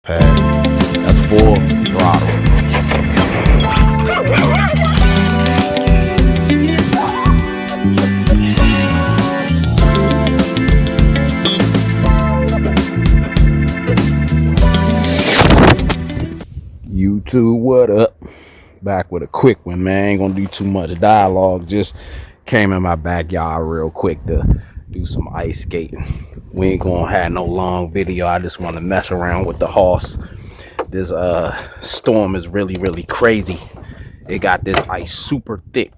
Pad. That's full throttle. YouTube, what up? Back with a quick one, man. Ain't gonna do too much dialogue. Just came in my backyard real quick to do some ice skating. We ain't gonna have no long video. I just want to mess around with the horse. This storm is really crazy. It got this ice super thick,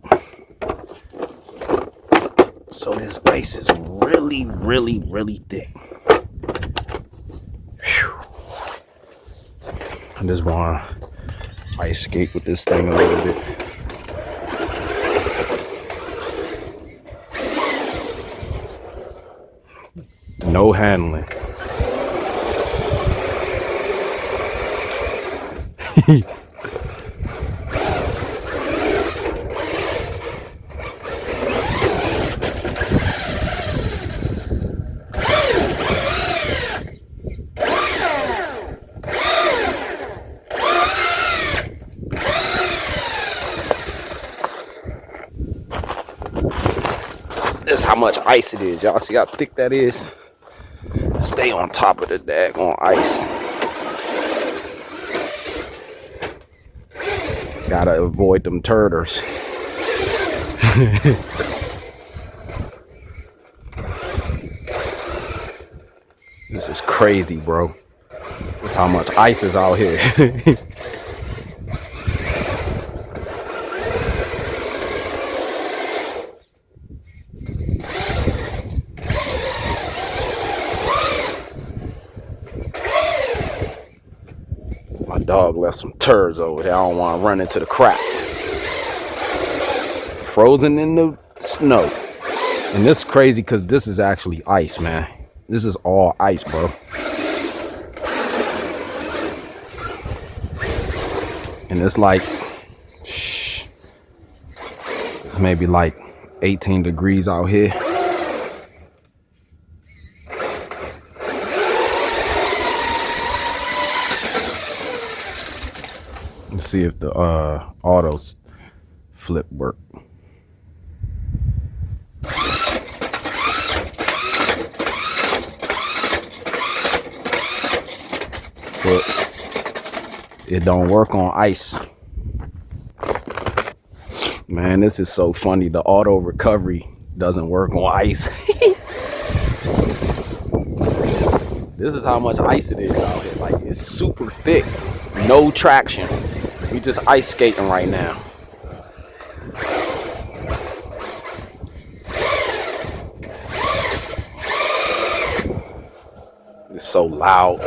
so this ice is really thick. Whew. I just want to ice skate with this thing a little bit. No handling. This is how much ice it is. Y'all see how thick that is? Stay on top of the daggone ice. Gotta avoid them turtles. This is crazy, bro. That's how much ice is out here. My dog left some turds over there. I don't want to run into the crap. Frozen in the snow. And this is crazy because this is actually ice, man. This is all ice, bro. And it's like, it's maybe like 18 degrees out here. Let's see if the auto flip work. So it don't work on ice. Man, this is so funny. The auto recovery doesn't work on ice. This is how much ice it is out here. Like, it's super thick. No traction. We just ice skating right now. It's so loud.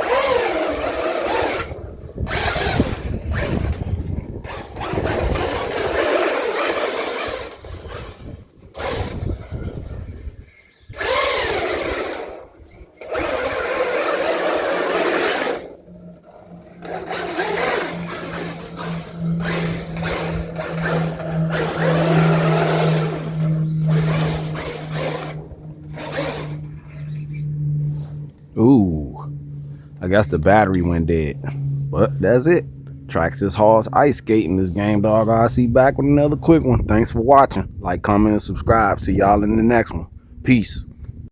Ooh, I guess the battery went dead. But that's it. Traxxas horse ice skating this game, dog. I'll see you back with another quick one. Thanks for watching. Like, comment, and subscribe. See y'all in the next one. Peace.